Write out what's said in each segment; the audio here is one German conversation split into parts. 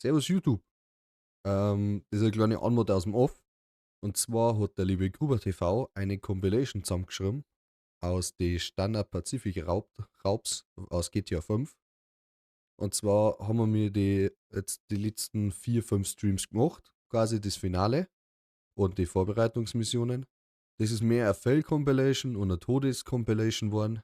Servus YouTube. Das ist eine kleine Anmod aus dem Off. Und zwar hat der liebe Gruber TV eine Compilation zusammengeschrieben aus den Standard Pacific Raubs aus GTA 5. Und zwar haben wir mir jetzt die letzten 4, 5 Streams gemacht, quasi das Finale und die Vorbereitungsmissionen. Das ist mehr eine Fail-Compilation und eine Todes-Compilation geworden.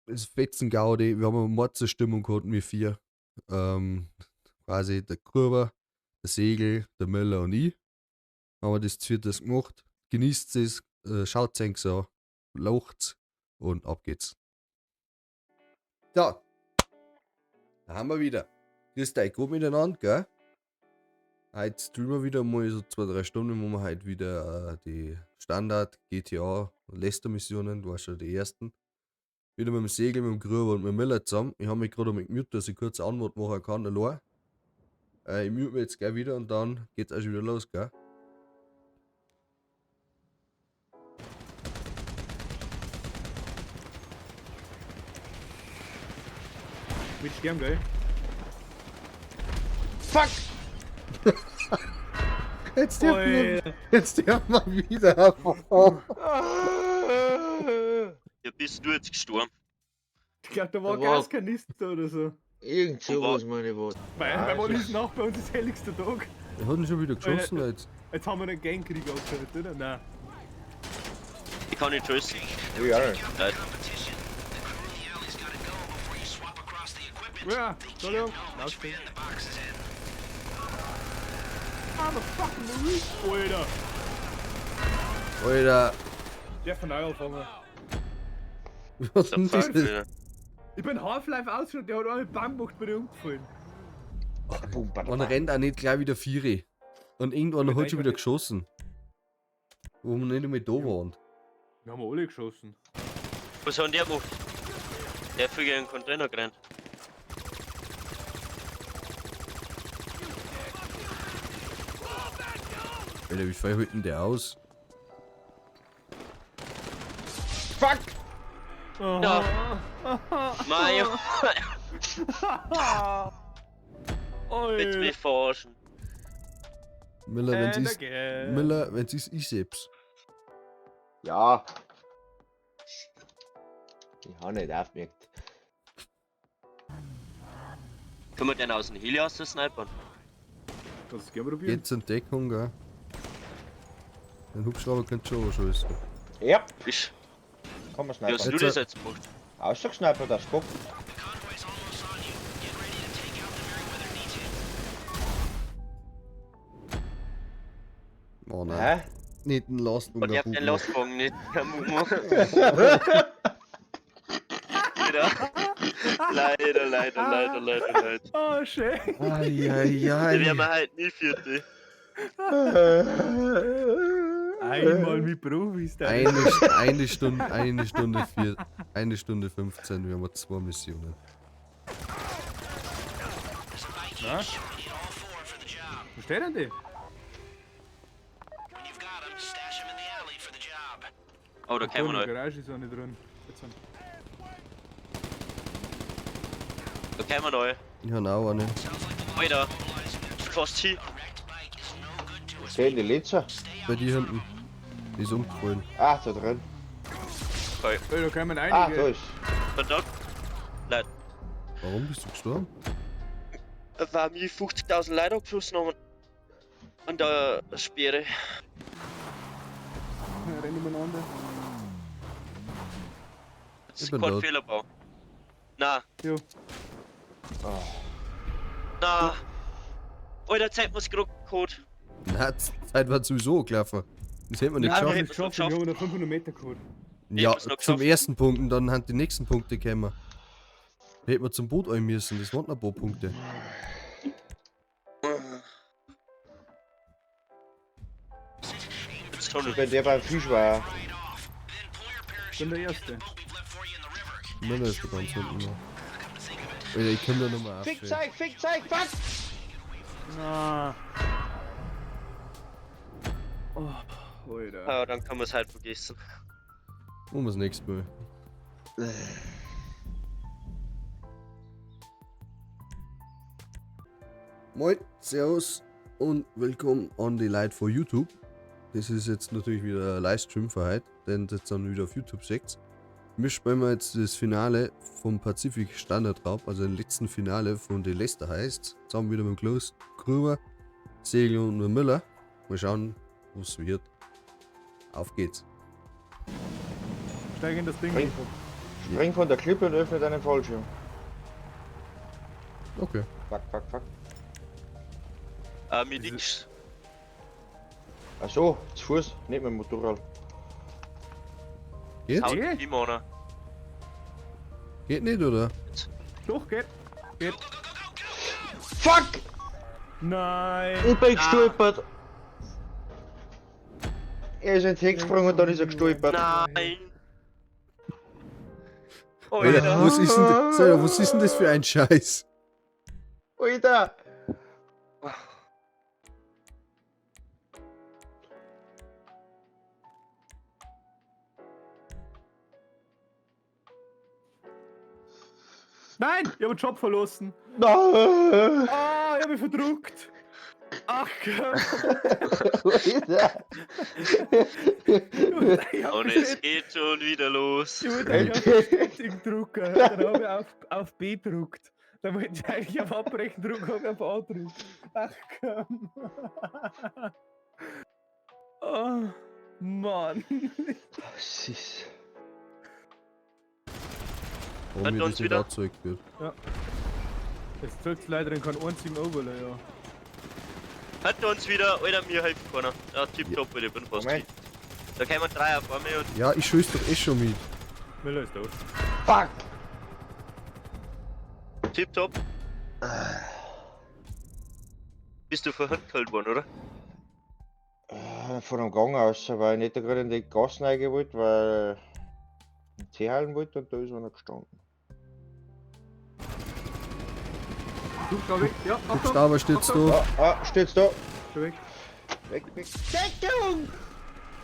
Es ist Fetzengaudi, wir haben eine Mordsstimmung gehabt mit 4. Quasi der Gruber, der Segel, der Müller und ich. Haben wir das zu viert gemacht. Genießt es, schaut es an, laucht's und ab geht's. So, da haben wir wieder. Grüßt euch gut miteinander, gell? Heute streamen wir wieder mal so 2-3 Stunden, wo wir heute wieder die Standard GTA Lester-Missionen, du warst schon die ersten. Wieder mit dem Segel, mit dem Gruber und mit dem Miller zusammen. Ich habe mich gerade mit gemute, dass ich kurz Anmod machen kann, allein. Ich mute mich jetzt gleich wieder und dann geht's auch schon wieder los, gell? Mit sterben, gell? Fuck! Jetzt sterben wir wieder. Ja, bist du jetzt gestorben? Ich glaube, da war Da war- Gaskanister oder so. Irgend sowas, meine Worte. Weil wann ist nach bei uns das helligste Tag? Wir hatten schon wieder geschossen, jetzt. Jetzt haben wir einen Gangkrieg aufgehört, oder? Nein. Ich kann nicht schießen. Ja, Leid. Ja, Entschuldigung. Lautstärke. Ah, the fucking Marine, Alter. Alter, Der von neu anfangen. was ist denn Der das? Fuck, Alter. Ich bin Half-Life ausgeschaut, der hat alle Bang gemacht bei der umgefallen. Man rennt auch nicht gleich wieder Viere. Und irgendwann hat schon wieder geschossen. Wo wir nicht mehr da waren. Wir haben alle geschossen. Was hat denn der gemacht? Der hat für einen Container gerannt. Alter, wie viel hält denn der aus? Fuck! Ja. Mario, willst du mich verarschen? Miller, wenn's And ist. again. Miller, wenn's ist, ich selbst. Ja. Ich habe nicht aufgemerkt. Können wir den aus dem Heli aus der snipern? Kannst du gerne probieren? Jetzt in Deckung, gell? Ein Hubschrauber könnte schon schießen. Ja, Fisch. kann man Wie hast schneiden. du das jetzt gemacht? Ausgesnipert, das Bock. Oh nein. Hä? Nicht ein Lastwagen. Und ich hab den Lastwagen nicht. Leider. Leider. Oh, schön. Da werden wir halt nie Vierte. Einmal mit Profis da. Eine Stunde 15, wir haben 2 Missionen. Na? Wo steht denn die? Oh, da können wir In noch. der Garage ist auch nicht drin. Jetzt sind- Da können wir noch. Ich habe auch eine. Alter. Fast hin. Stehen die Litzer? Bei dir hinten. Die ist umgefallen. Ah, da drin. Ey, da kommen Ah, da einige. ist. Verdammt. Leid. Warum bist du gestorben? Weil mir 50.000 Leute abgeschossen haben. An der Speere. Ja, rennen umeinander. Das Ich ist bin kein tot. Fehlerbau. Na, Jo. na. Alter, zeig mir's gerade Code. Na, die Zeit war sowieso gelaufen. Das hätten wir nicht Nein, Wir haben geschafft. es geschafft, wir haben noch 500 Meter geholt. Ja, hab's noch zum geschafft. ersten Punkt und dann haben die nächsten Punkte gekommen. Da hätten wir zum Boot ein müssen, das waren noch ein paar Punkte. Das Tunnel. Wenn der beim Fisch war. Ich bin der Erste. Miller ist da ganz unten noch. Alter, ich kann da nochmal Fick aufstellen. Zeig, fuck! Na. Oh, Alter. Ja, dann kann man es halt vergessen. Machen wir das nächste Mal. Moin, Servus und willkommen an die Leute von YouTube. Das ist jetzt natürlich wieder ein Livestream für heute, denn das dann wieder auf YouTube seht. Wir spielen jetzt das Finale vom Pacific Standard Raub, also den letzten Finale von The Leicester heißt. Zusammen wieder mit dem Klaus, Gruber, Segel und mit Müller. Mal schauen, was wird. Auf geht's. Steig in das Ding. Spring. Spring von der Klippe und öffne deinen Fallschirm. Okay. Fuck, fuck, fuck. Mir nix. Achso, zu Fuß, nicht mit dem Motorrad. Geht? Haut Geht? die Mana. Geht nicht, oder? Doch, geht. Geht. Fuck! Nein. Ich bin gestolpert. Er ist ins Heck gesprungen und dann ist er gestolpert. Nein! Oh, Alter, Alter. was ist denn das für ein Scheiß? Alter! Nein, ich habe den Job verlassen. Nein! Ah, ich habe mich verdruckt. Ach komm. Alter! Ich hab Und mich es nicht- geht schon wieder los. ich wollte eigentlich auf Bestätigen drucken. Dann habe ich auf B gedruckt. Dann wollte ich eigentlich auf Abbrechen drucken, habe ich auf A gedruckt. Ach komm. Oh, Mann. Süß. Warum Hat mir uns das nicht wieder- angezeigt wird. Jetzt zählt leider in kein einzigen Overlay, ja. Hat uns wieder, Alter, mir helfen können. Ja, tipptopp, ich bin fast Moment. hin. Da kämen 3 auf einmal und Ja, ich schieß doch eh schon mit. Müller ist tot. Fuck! tipptopp. Bist du verhandelt worden, oder? Von dem Gang aus, weil ich nicht gerade in die Gassen rein wollte, weil ich Tee halten wollte und da ist einer gestanden. Du, schau weg. Ja, Guckst Achtung. da, was steht's Achtung. da? Steht's da? Schau weg. Weg, weg.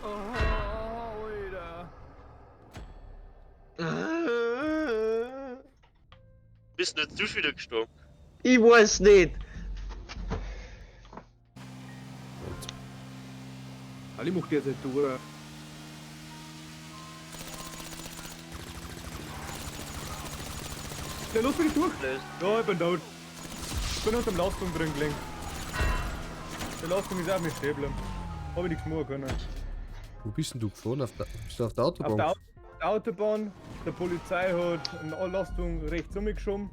Oh, Alter. Bist nicht du schon wieder gestorben? Ich weiß nicht. Ali macht jetzt nicht durch. Ja, los, bin ich durch. Blöd. Ja, ich bin tot. Ich bin unter der Lastung drin gelegen. Die Lastung ist auch nicht stehen bleiben. Hab ich nichts machen können. Wo bist denn du gefahren? Bist du auf der Autobahn? Auf der Autobahn, der Polizei hat eine Lastung rechts umgeschoben.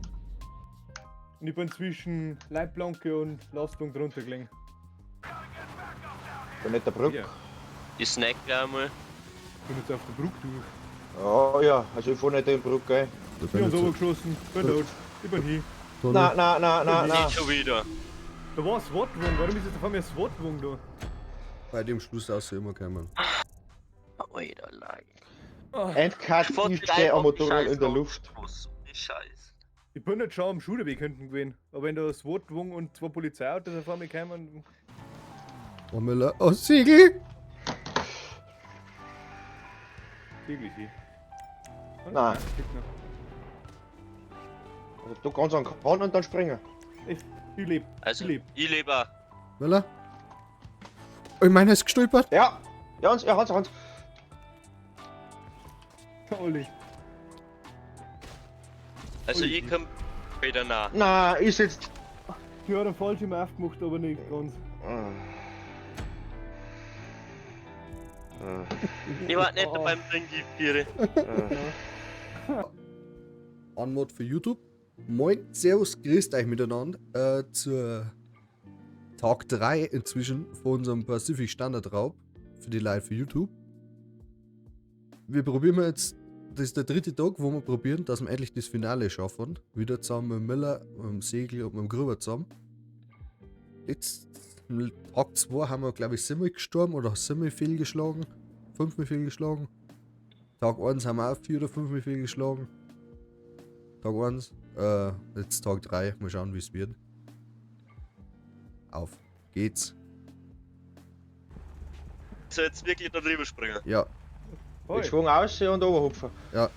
Und ich bin zwischen Leitplanke und Lastung drunter gelegen. Bin nicht der Brücke. Ja, Ich snack gleich mal. ich bin jetzt auf der Brücke durch. Oh ja, also ich fahr nicht in die Brücke rein. Da Ich bin bin ich uns so- geschossen, bin tot. Ich bin hier. so Na, noch- na, na, na, na. Nicht schon wieder. Da war ein SWAT-Wagen, warum ist jetzt auf einmal ein SWAT-Wagen da? Bei dem Schluss aus immer gekommen. Alter, leid. Ah, Endcut, ich stehe am Motorrad in der Luft. Was die Scheiße. ich bin nicht schon am Schulweg hinten gewesen. Aber wenn da ein SWAT-Wagen und 2 Polizeiautos auf einmal kamen, Oh Müller, oh Siegel! täglich hier. Nein. Also du kannst an Kahn und dann springen. Ich lebe. Also, Ich lebe. ich lebe auch. Müller? Oh, ich meine, er ist gestolpert. Ja, ja, Hans, ja, Hans, Hans. Olli. Also, Ui. ich komm wieder nah. Na, ist jetzt. Ich habe den Fallschirm aufgemacht, aber nicht ganz. Ich war nicht beim Trinken, Anmod für YouTube. Moin, Servus, grüßt euch miteinander zur Tag 3 inzwischen von unserem Pacific Standard Raub für die Leute für YouTube. Wir probieren jetzt, das ist der 3. Tag, wo wir probieren, dass wir endlich das Finale schaffen. Wieder zusammen mit dem Müller, mit dem Segel und mit dem Gruber zusammen. Jetzt, Tag 2 haben wir, glaube ich, 7 gestorben oder 7 fehlgeschlagen. 5 fehlgeschlagen. Tag 1 haben wir auch 4 oder 5 fehlgeschlagen. Tag 1. Jetzt Tag 3. Mal schauen, wie es wird. Auf geht's. So, jetzt wirklich da drüber springen. Ja, Mit Schwung aus und oberhupfen. ja.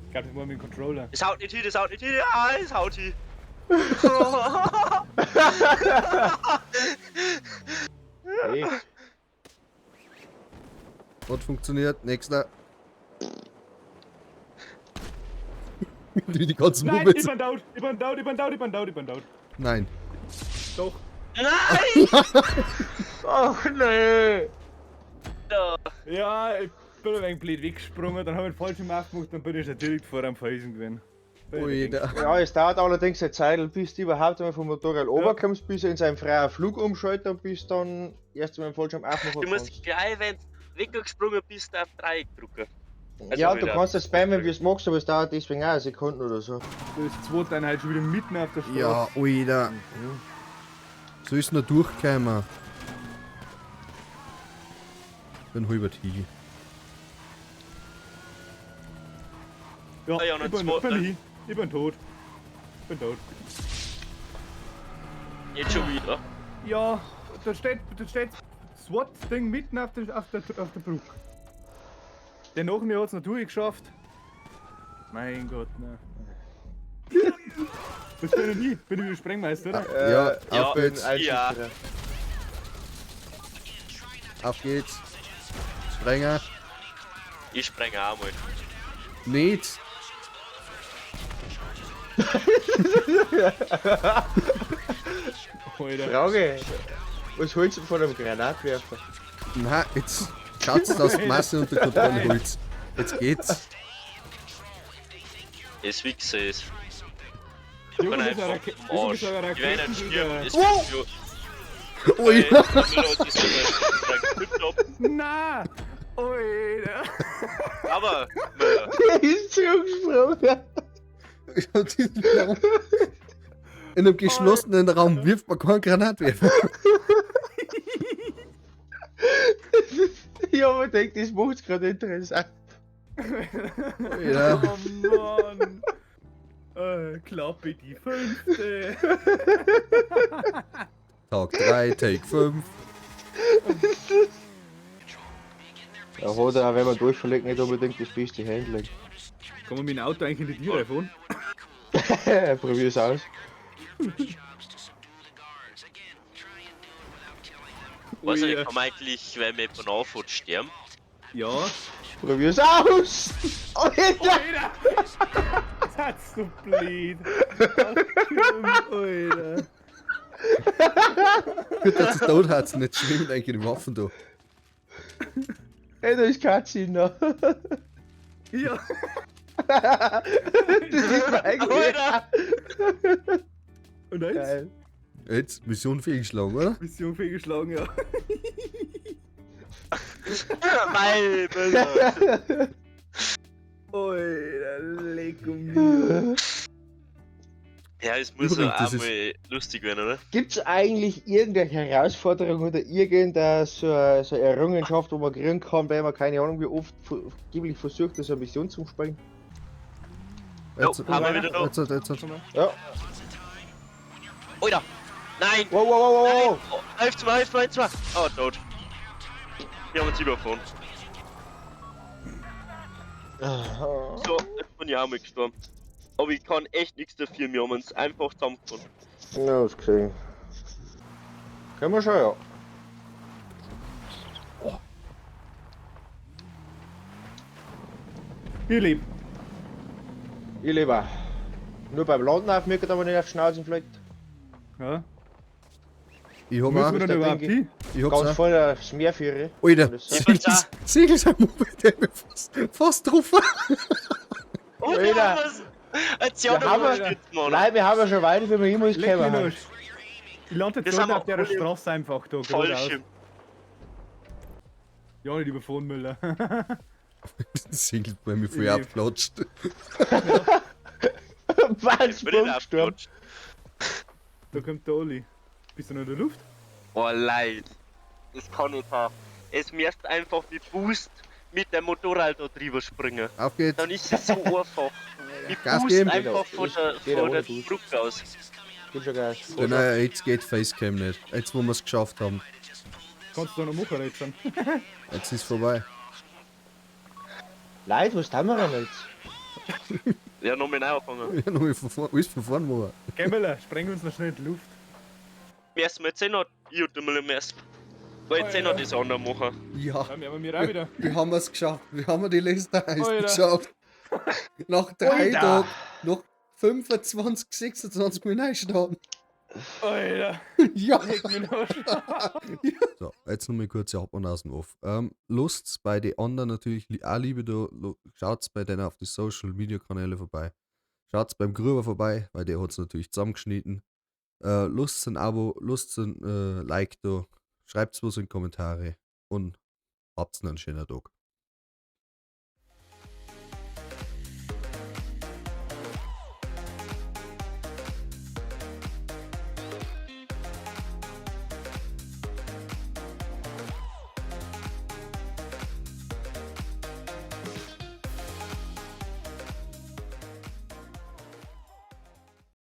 Ich glaube, das war mit dem Controller. Es haut nicht hin, es haut nicht hin. Ja, es haut hin. Hey, Hat funktioniert. Nächster. Die ganzen Nein, Mumien. ich bin down, ich bin down, ich bin down, ich bin down, ich bin down. Nein. Doch. Nein! ach nee. Da. Ja, ich bin ein wenig blöd weggesprungen, dann habe ich den falschen aufgemacht, dann bin ich schon direkt vor am Felsen gewesen. Ui, der. Ja, es dauert allerdings eine Zeit, bis du überhaupt einmal vom Motorrad runterkommst, bis er in seinen freien Flug umschaltet und bis dann erst einmal den Fallschirm aufmachen Du musst kannst. gleich, wenn du weggesprungen bist, auf Dreieck drücken. Also Ja, du wieder. kannst das spammen, wie es magst, aber es dauert deswegen auch eine Sekunde oder so. Das zweite dann halt schon wieder mitten auf der Straße. Ja, ui, der. So ist noch durchgekommen. Bin halbert hier. Ja, Ah ja, noch ich bin, zwei- bin hin. Ich bin tot. Ich bin tot. Jetzt schon wieder. Ja, da steht SWAT-Ding mitten auf der Brücke. Der nach mir hat es noch durchgeschafft. Mein Gott, ne. Was bin ich nie? Bin ich wieder Sprengmeister, oder? Ja, Ja, auf geht's. ja. Auf geht's. Sprenger. Ich sprenge auch mal. Nicht. Alter. Frage, was holst du von einem Granatwerfer? Na, jetzt schaut's, dass die Masse unter Kontrolle Nein. holt. Jetzt geht's. Es wichse ist. Junge, Bin das ist ein einfach Rake- am Junge, Arsch. das ist ein Ich werde nicht sterben. Raketensieger. Es wichse. Ui. Na! Alter! Aber, Der ist zugesprungen. In einem geschlossenen Raum wirft man keinen Granatwerfer. Ja, aber ich denke, das macht's gerade interessant. Ja. Oh Mann! Klappe die 5. Tag 3, Take 5. Ja, hat er auch, wenn man durchverlegt, nicht unbedingt das beste Handling. Kann man mit dem Auto eigentlich in die Tür fahren? Probier's aus. weiß Ui, ich, kann man eigentlich, wenn man jemanden anfängt, sterben? Ja. Probier's aus! Alter! Alter! Das ist so blöd. Alter. Gut, dass es tot hat, nicht schwimmt eigentlich die Waffen da. Ey, da ist Cutscene noch. Ja. Das ist mir eigentlich Alter! Und eins? geil. Jetzt, Mission fehlgeschlagen, oder? Mission fehlgeschlagen, ja. Mein Müller! Alter, leck mir. Ja, es muss Übrigens, ja das auch mal lustig werden, oder? Gibt's eigentlich irgendeine Herausforderung oder irgendeine so eine Errungenschaft, wo man kriegen kann, weil man keine Ahnung wie oft vergeblich versucht, so eine Mission zu springen? Jetzt, haben wir wieder da. jetzt. Ja. Alter! Nein! Wow, wow, wow, Nein! wow, Oh, hilf mir, hilf mir, hilf mir! Oh, tot. Wir haben uns überfahren. wow. So, jetzt bin ich auch mal gestorben. Aber ich kann echt nichts dafür, wir haben uns einfach zusammengefunden. Ja, das gesehen. Können wir schon, ja. Ich lebe. Ich lebe auch. Nur beim Landen auf mir, aber nicht auf die Schnauze fliegt. Ja. Ich hab Müssen auch. wir dann der überhaupt Dinge. hin? Ich hab's Ganz auch. voll das Meerführer. Alter, Das- Segel Segel sind Moped, der mir fast drauf war. Oh, Alter. ja, was? Jetzt ja, Wir haben noch ja- stützen, Mann. Nein, wir haben ja schon weit, wie wir immer Leck gekommen mich haben. noch. Ich lande Das jetzt haben auf wir der voll im Straße einfach da. geradeaus. Fallschirm. Ja, nicht überfahren, Müller. Segel bei mir voll Nee. abplatscht. Was? Ich bin nicht Bummsturm. aufgerutscht. Da kommt der Oli. Bist du noch in der Luft? Oh, leid. Das kann nicht haben. Es müsst einfach mit Boost mit dem Motorrad da drüber springen. Auf geht's. Dann ist es so einfach. Mit Gas Boost geben. einfach von der, Jeder von ohne der Boost. Brücke aus. Gib schon Gas. Naja, jetzt geht Facecam nicht. Jetzt, wo wir es geschafft haben. Kannst du da noch machen jetzt schon? Jetzt ist vorbei. Leute, was tun wir denn jetzt? Ja, noch mal angefangen. Ja, noch mal alles von vorn machen. Gemmler, spreng uns noch schnell in die Luft. Müssen wir jetzt eh noch YouTube mal messen. Weil jetzt eh noch das andere machen. Ja, Ja, wir mir auch wieder. wir haben es geschafft. Wir haben die Liste Alter. geschafft. Nach 3 Alter. Tagen, noch 25, 26 Minuten starten. Alter, Ja. leg mich noch. So, jetzt noch mal kurz ab und aus dem Off. Lust's bei den anderen natürlich auch Liebe da. Schaut's bei denen auf die Social Media Kanäle vorbei. Schaut's beim Gruber vorbei, weil der hat's natürlich zusammengeschnitten. Lust's ein Abo, Lust's ein Like da. Schreibt's was in die Kommentare und habt's noch einen schönen Tag.